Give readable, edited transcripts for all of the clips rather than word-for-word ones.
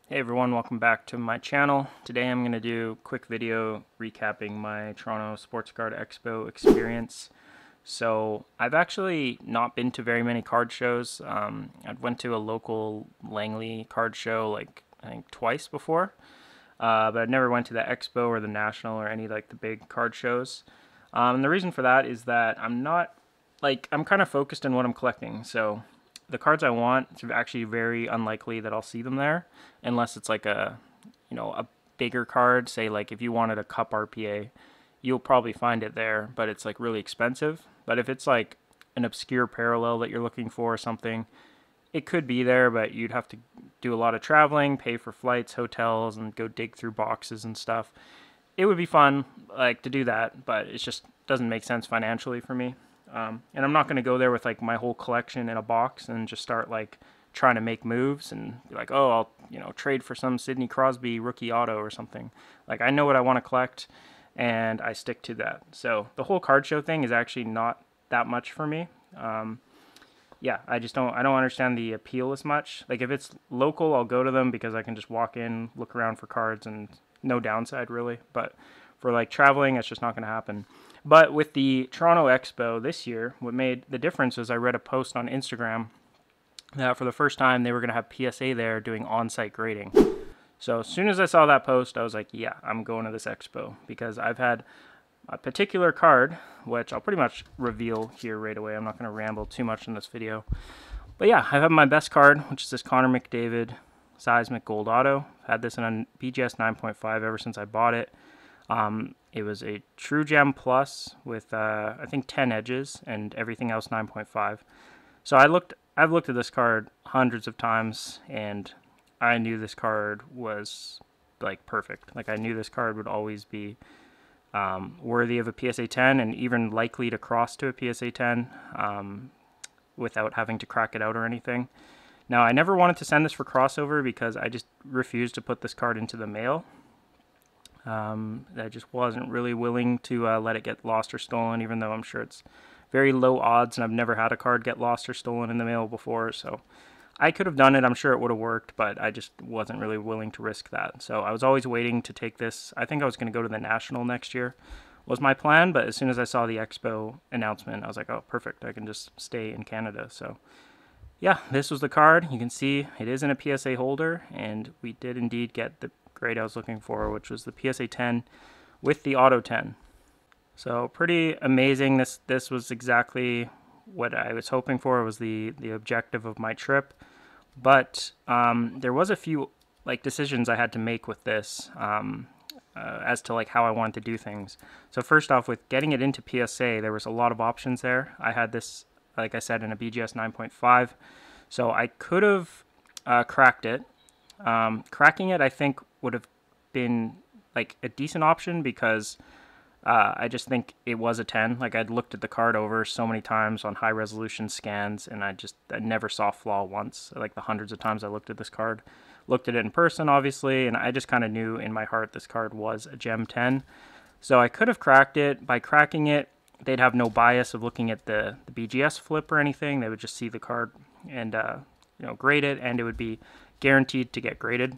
Hey everyone, welcome back to my channel. Today I'm going to do a quick video recapping my Toronto Sports Card Expo experience. So I've actually not been to very many card shows. I went to a local Langley card show like I think twice before, but I never went to the Expo or the National or any like the big card shows. And the reason for that is that I'm kind of focused on what I'm collecting. So the cards I want, it's actually very unlikely that I'll see them there unless it's like a bigger card. Say like if you wanted a Cup RPA, you'll probably find it there, but it's like really expensive. But if it's like an obscure parallel that you're looking for or something, it could be there, but you'd have to do a lot of traveling, pay for flights, hotels, and go dig through boxes and stuff. It would be fun like to do that, but it just doesn't make sense financially for me. And I'm not going to go there with like my whole collection in a box and just start like trying to make moves and be like, oh, I'll trade for some Sidney Crosby rookie auto or something. Like I know what I want to collect, and I stick to that. So the whole card show thing is actually not that much for me. Yeah, I don't understand the appeal as much. Like if it's local, I'll go to them because I can just walk in, look around for cards, and no downside really. But for like traveling, it's just not going to happen. But with the Toronto Expo this year, what made the difference was I read a post on Instagram that for the first time they were going to have PSA there doing on-site grading. So as soon as I saw that post, I was like, yeah, I'm going to this expo because I've had a particular card, which I'll pretty much reveal here right away. I'm not going to ramble too much in this video. But yeah, I have my best card, which is this Connor McDavid Seismic Gold Auto. I've had this in a BGS 9.5 ever since I bought it. It was a True Gem Plus with I think 10 edges and everything else 9.5. So I've looked at this card hundreds of times, and I knew this card was like perfect. Like I knew this card would always be worthy of a PSA 10 and even likely to cross to a PSA 10 without having to crack it out or anything. Now I never wanted to send this for crossover because I just refused to put this card into the mail. I just wasn't really willing to let it get lost or stolen, even though I'm sure it's very low odds and I've never had a card get lost or stolen in the mail before. So I could have done it. I'm sure it would have worked, but I just wasn't really willing to risk that. So I was always waiting to take this. I think I was going to go to the National next year was my plan, but as soon as I saw the Expo announcement, I was like, oh, perfect. I can just stay in Canada. So yeah, this was the card. You can see it is in a PSA holder, and we did indeed get the grade I was looking for, which was the PSA 10 with the Auto 10. So pretty amazing. This was exactly what I was hoping for. It was the objective of my trip. But there was a few like decisions I had to make with this as to like how I wanted to do things. So first off, with getting it into PSA, there was a lot of options there. I had this, like I said, in a BGS 9.5. So I could have cracked it. Cracking it, I think, would have been like a decent option because I just think it was a 10. Like I'd looked at the card over so many times on high resolution scans, and I never saw flaw once. Like the hundreds of times I looked at this card, looked at it in person, obviously, and I just kind of knew in my heart this card was a Gem 10. So I could have cracked it. By cracking it, they'd have no bias of looking at the BGS flip or anything. They would just see the card and grade it, and it would be guaranteed to get graded.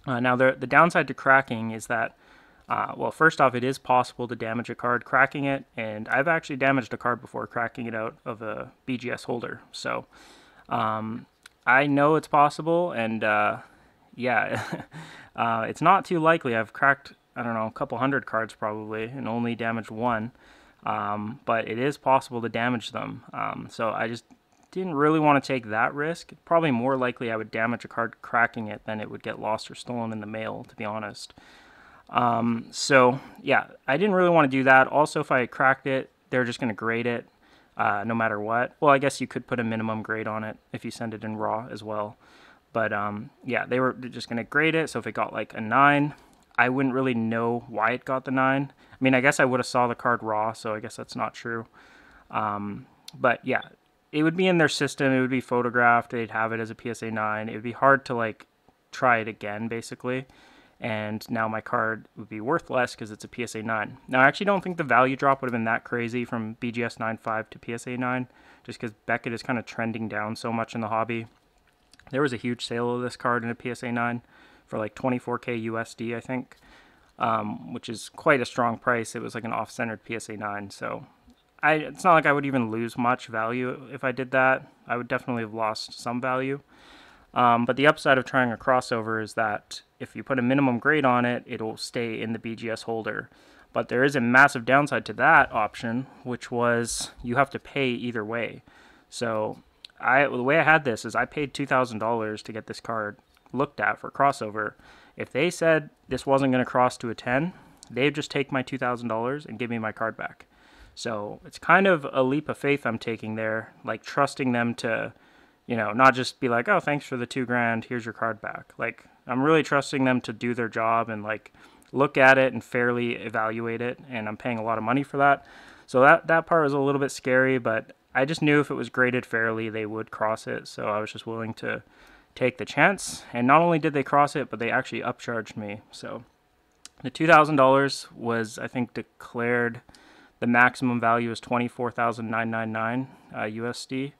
Now, the downside to cracking is that, well, first off, it is possible to damage a card cracking it, and I've actually damaged a card before cracking it out of a BGS holder. So I know it's possible, and yeah, it's not too likely. I've cracked, I don't know, a couple hundred cards probably, and only damaged one, but it is possible to damage them. So I just didn't really want to take that risk. Probably more likely I would damage a card cracking it than it would get lost or stolen in the mail, to be honest. So yeah, I didn't really want to do that. Also, if I cracked it, they're just going to grade it no matter what. Well, I guess you could put a minimum grade on it if you send it in raw as well. But yeah, they're just going to grade it. So if it got like a 9, I wouldn't really know why it got the 9. I mean, I guess I would have saw the card raw, so I guess that's not true. But yeah, it would be in their system. It would be photographed. They'd have it as a PSA 9. It would be hard to like try it again, basically. And now my card would be worth less because it's a PSA 9. Now, I actually don't think the value drop would have been that crazy from BGS 9.5 to PSA 9, just because Beckett is kind of trending down so much in the hobby. There was a huge sale of this card in a PSA 9 for like 24K USD, I think, which is quite a strong price. It was like an off-centered PSA 9, so it's not like I would even lose much value if I did that. I would definitely have lost some value. But the upside of trying a crossover is that if you put a minimum grade on it, it'll stay in the BGS holder. But there is a massive downside to that option, which was you have to pay either way. So the way I had this is I paid $2,000 to get this card looked at for crossover. If they said this wasn't going to cross to a 10, they'd just take my $2,000 and give me my card back. So it's kind of a leap of faith I'm taking there, like trusting them to, not just be like, oh, thanks for the $2,000, here's your card back. Like, I'm really trusting them to do their job and like look at it and fairly evaluate it, and I'm paying a lot of money for that. So that part was a little bit scary, but I just knew if it was graded fairly, they would cross it, so I was just willing to take the chance. And not only did they cross it, but they actually upcharged me. So the $2,000 was, I think, declared, the maximum value is $24,999 USD,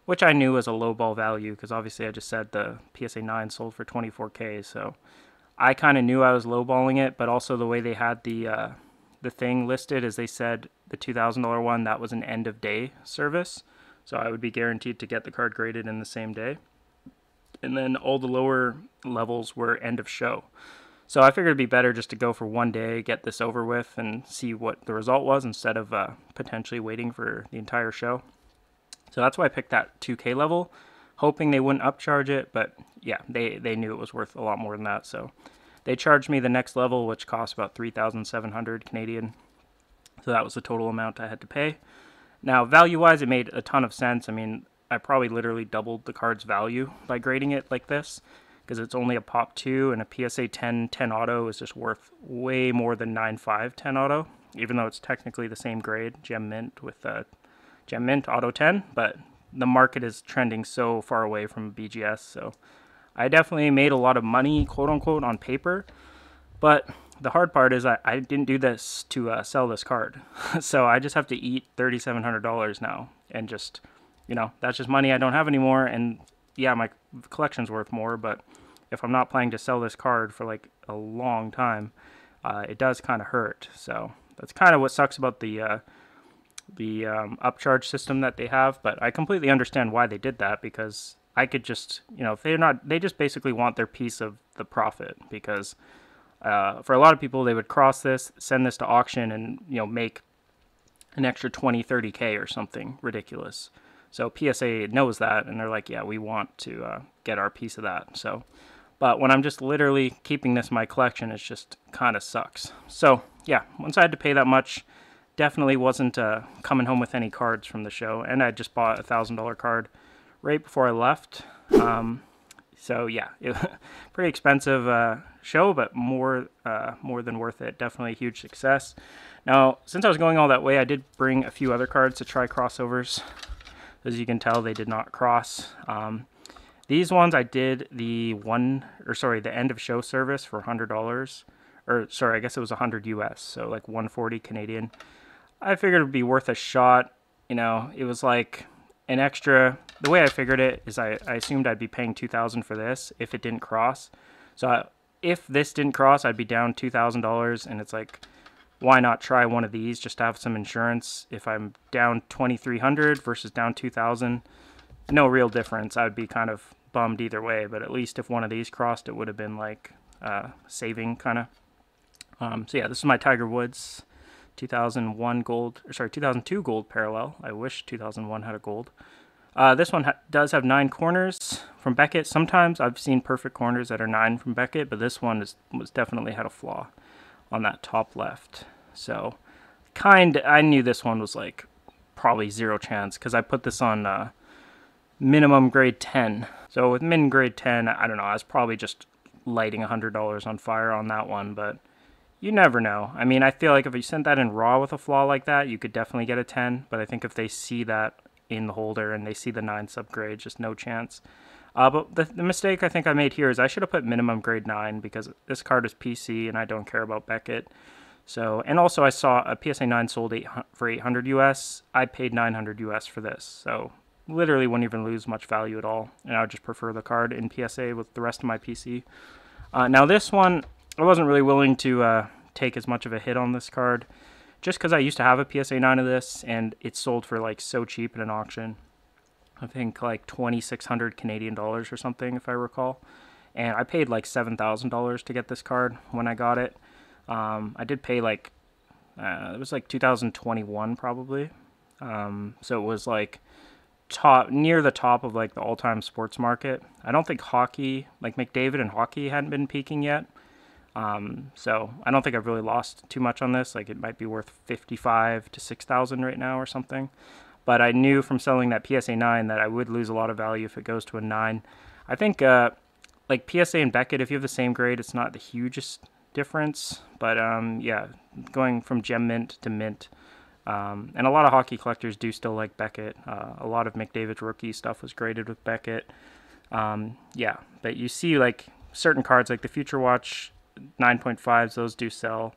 which I knew was a lowball value because obviously I just said the PSA 9 sold for 24K, so I kind of knew I was lowballing it. But also the way they had the thing listed is they said the $2,000 one, that was an end of day service, so I would be guaranteed to get the card graded in the same day. And then all the lower levels were end of show. So I figured it'd be better just to go for one day, get this over with, and see what the result was instead of potentially waiting for the entire show. So that's why I picked that 2K level, hoping they wouldn't upcharge it. But yeah, they knew it was worth a lot more than that. So they charged me the next level, which cost about 3,700 Canadian. So that was the total amount I had to pay. Now, value-wise, it made a ton of sense. I mean, I probably literally doubled the card's value by grading it like this, because it's only a Pop 2, and a PSA 10 auto is just worth way more than 9.5 10 auto, even though it's technically the same grade, Gem Mint with Gem Mint Auto 10, but the market is trending so far away from BGS, so I definitely made a lot of money, quote-unquote, on paper, but the hard part is I didn't do this to sell this card, so I just have to eat $3,700 now, and just, that's just money I don't have anymore. And yeah, my collection's worth more, but if I'm not planning to sell this card for like a long time, it does kind of hurt. So that's kind of what sucks about the upcharge system that they have. But I completely understand why they did that, because I could just, if they just basically want their piece of the profit, because for a lot of people, they would cross this, send this to auction, and make an extra 20, 30K or something ridiculous. So PSA knows that, and they're like, yeah, we want to get our piece of that. So, but when I'm just literally keeping this in my collection, it just kind of sucks. So yeah, once I had to pay that much, definitely wasn't coming home with any cards from the show, and I just bought a $1,000 card right before I left. So yeah, it was a pretty expensive show, but more than worth it. Definitely a huge success. Now, since I was going all that way, I did bring a few other cards to try crossovers. As you can tell, they did not cross. These ones I did the end of show service for $100, or sorry, I guess it was 100 US, so like 140 Canadian. I figured it would be worth a shot. It was like an extra. The way I figured it is I assumed I'd be paying $2,000 for this if it didn't cross. So if this didn't cross, I'd be down $2,000, and it's like, why not try one of these just to have some insurance? If I'm down 2,300 versus down 2,000, no real difference. I would be kind of bummed either way, but at least if one of these crossed, it would have been like saving kind of. So yeah, this is my Tiger Woods 2002 gold parallel. I wish 2001 had a gold. This one does have 9 corners from Beckett. Sometimes I've seen perfect corners that are 9 from Beckett, but this one was definitely had a flaw on that top left. So I knew this one was like probably 0 chance, because I put this on minimum grade 10. So with min grade 10, I don't know, I was probably just lighting $100 on fire on that one, but you never know. I mean, I feel like if you sent that in raw with a flaw like that, you could definitely get a 10, but I think if they see that in the holder and they see the 9 subgrade, just no chance. But the mistake I think I made here is I should have put minimum grade 9, because this card is PC and I don't care about Beckett. So, and also I saw a PSA 9 sold for 800 US. I paid 900 US for this. So literally wouldn't even lose much value at all, and I would just prefer the card in PSA with the rest of my PC. Now this one, I wasn't really willing to take as much of a hit on this card, just because I used to have a PSA 9 of this, and it sold for like so cheap in an auction. I think like 2,600 Canadian dollars or something, if I recall. And I paid like $7,000 to get this card when I got it. I did pay like, it was like 2021 probably. So it was like near the top of like the all-time sports market. I don't think hockey, like McDavid and hockey, hadn't been peaking yet. So I don't think I've really lost too much on this. Like it might be worth 55 to 6,000 right now or something. But I knew from selling that PSA 9 that I would lose a lot of value if it goes to a 9. I think like PSA and Beckett, if you have the same grade, it's not the hugest difference. But yeah, going from gem mint to mint. And a lot of hockey collectors do still like Beckett. A lot of McDavid's rookie stuff was graded with Beckett. Yeah, but you see like certain cards like the Future Watch 9.5s, those do sell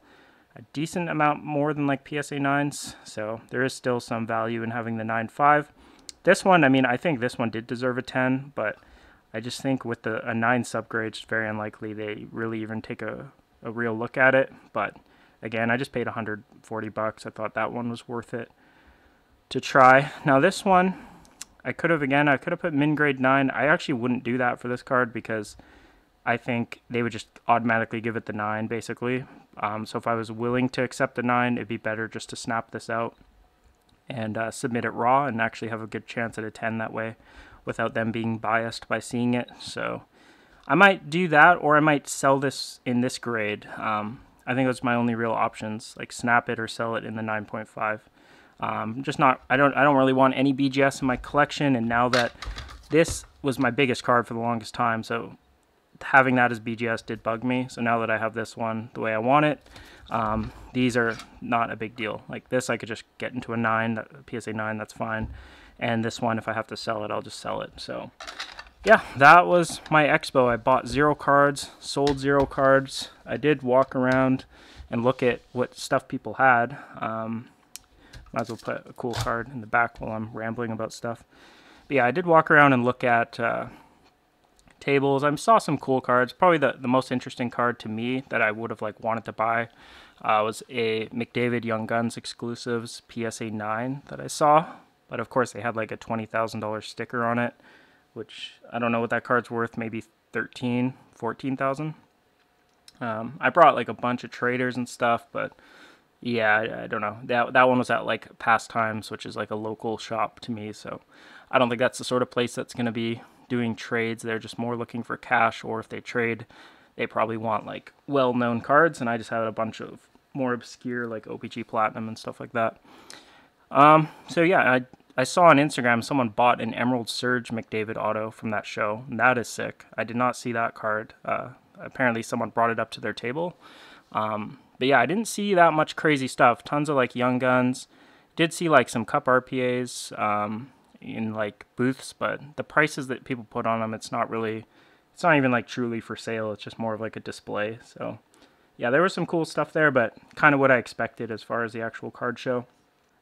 a decent amount more than like PSA 9s, so there is still some value in having the 9.5. This one, I mean, I think this one did deserve a 10, but I just think with a 9 subgrade, it's very unlikely they really even take a real look at it. But again, I just paid $140. I thought that one was worth it to try. Now this one, I could have put min grade 9. I actually wouldn't do that for this card because I think they would just automatically give it the 9, basically. So if I was willing to accept the 9, it'd be better just to snap this out and submit it raw and actually have a good chance at a 10 that way without them being biased by seeing it. So I might do that, or I might sell this in this grade. I think those are my only real options, like snap it or sell it in the 9.5. Just not, I don't really want any BGS in my collection, and now that this was my biggest card for the longest time, so having that as BGS did bug me. So now that I have this one the way I want it, these are not a big deal. Like this, I could just get into a 9, PSA 9, that's fine. And this one, if I have to sell it, I'll just sell it. So yeah, that was my Expo. I bought 0 cards, sold 0 cards. I did walk around and look at what stuff people had. Might as well put a cool card in the back while I'm rambling about stuff. But yeah, I did walk around and look at tables. I saw some cool cards. Probably the most interesting card to me that I would have like wanted to buy was a McDavid Young Guns exclusives PSA 9 that I saw. But of course they had like a $20,000 sticker on it, which I don't know what that card's worth, maybe 13, 14,000. I brought like a bunch of traders and stuff, but yeah, I don't know. That one was at like Pastimes, which is like a local shop to me, so I don't think that's the sort of place that's going to be doing trades. They're just more looking for cash, or if they trade, they probably want like well-known cards, and I just had a bunch of more obscure like OPG Platinum and stuff like that. So yeah, I saw on Instagram someone bought an Emerald Surge McDavid auto from that show, and that is sick. I did not see that card. Apparently someone brought it up to their table. But yeah, I didn't see that much crazy stuff. Tons of like Young Guns. Did see like some Cup RPAs in like booths, but the prices that people put on them, it's not even like truly for sale. It's just more of like a display. So yeah, there was some cool stuff there, but kind of what I expected as far as the actual card show.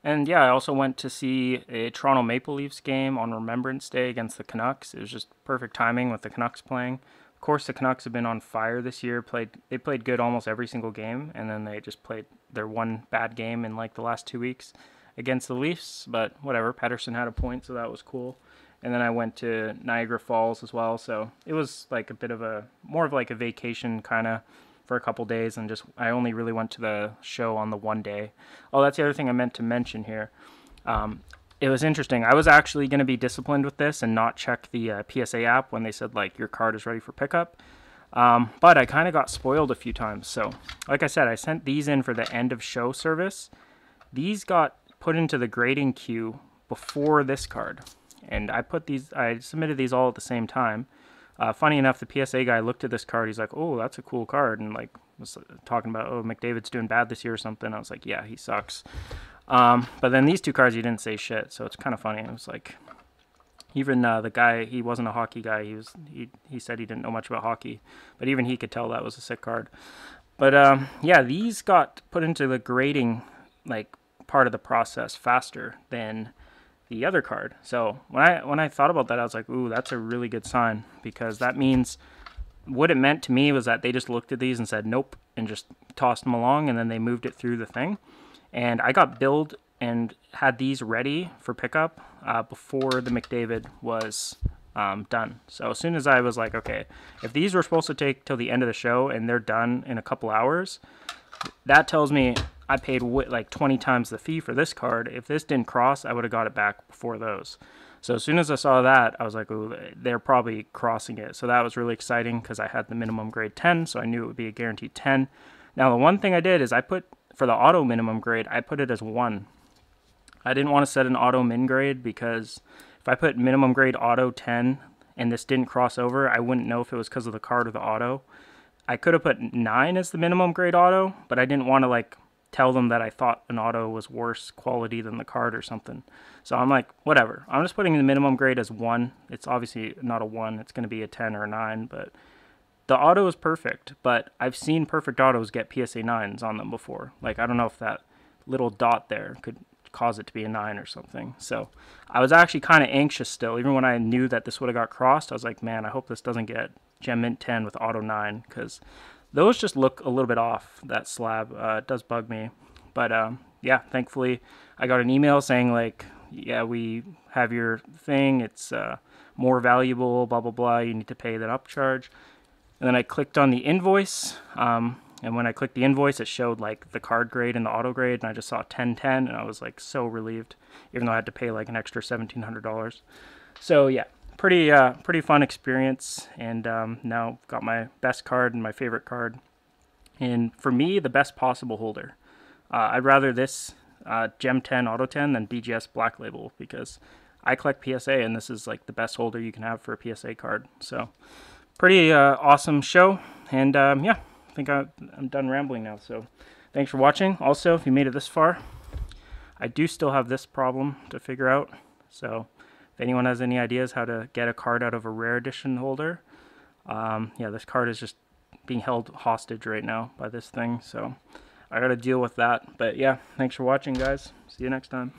And yeah, I also went to see a Toronto Maple Leafs game on Remembrance Day against the Canucks. It was just perfect timing with the Canucks playing. Of course, the Canucks have been on fire this year. They played good almost every single game, and then they just played their one bad game in like the last 2 weeks against the Leafs. But whatever, Pettersson had a point, so that was cool. And then I went to Niagara Falls as well, so it was like a bit of more of like a vacation kind of for a couple days, and just I only really went to the show on the one day. Oh, that's the other thing I meant to mention here. It was interesting. I was actually going to be disciplined with this and not check the PSA app when they said like your card is ready for pickup. But I kind of got spoiled a few times. So like I said, I sent these in for the end of show service. These got put into the grading queue before this card, and I submitted these all at the same time. Funny enough, the PSA guy looked at this card. He's like, "Oh, that's a cool card," and like was talking about, "Oh, McDavid's doing bad this year or something." I was like, "Yeah, he sucks." But then these two cards, he didn't say shit, so it's kind of funny. It was like, even the guy, he wasn't a hockey guy. He said he didn't know much about hockey, but even he could tell that was a sick card. But yeah, these got put into the grading like part of the process faster than the other card. So when I thought about that, I was like, ooh, that's a really good sign, because that means what it meant to me was that they just looked at these and said nope and just tossed them along, and then they moved it through the thing. And I got billed and had these ready for pickup before the McDavid was done. So as soon as I was like, okay, if these were supposed to take till the end of the show and they're done in a couple hours, that tells me I paid like 20 times the fee for this card. If this didn't cross, I would have got it back before those. So as soon as I saw that, I was like, ooh, they're probably crossing it. So that was really exciting because I had the minimum grade 10, so I knew it would be a guaranteed 10. Now, the one thing I did is I put, for the auto minimum grade, I put it as 1. I didn't want to set an auto min grade, because if I put minimum grade auto 10 and this didn't cross over, I wouldn't know if it was because of the card or the auto. I could have put 9 as the minimum grade auto, but I didn't want to like tell them that I thought an auto was worse quality than the card or something. So I'm like, whatever. I'm just putting the minimum grade as 1. It's obviously not a 1. It's going to be a 10 or a 9, but the auto is perfect. But I've seen perfect autos get PSA 9s on them before. Like, I don't know if that little dot there could cause it to be a 9 or something. So I was actually kind of anxious still. Even when I knew that this would have got crossed, I was like, man, I hope this doesn't get Gem Mint 10 with auto 9, because those just look a little bit off, that slab. It does bug me. But yeah, thankfully I got an email saying like, yeah, we have your thing. It's more valuable, blah, blah, blah. You need to pay that upcharge. And then I clicked on the invoice. And when I clicked the invoice, it showed like the card grade and the auto grade. And I just saw 1010, and I was like so relieved, even though I had to pay like an extra $1,700. So yeah, pretty fun experience. And now got my best card and my favorite card. And for me, the best possible holder. I'd rather this Gem 10 Auto 10 than BGS Black Label, because I collect PSA, and this is like the best holder you can have for a PSA card. So pretty awesome show. And yeah, I think I'm done rambling now. So thanks for watching. Also, if you made it this far, I do still have this problem to figure out. So if anyone has any ideas how to get a card out of a rare edition holder, yeah, this card is just being held hostage right now by this thing. So I got to deal with that. But yeah, thanks for watching, guys. See you next time.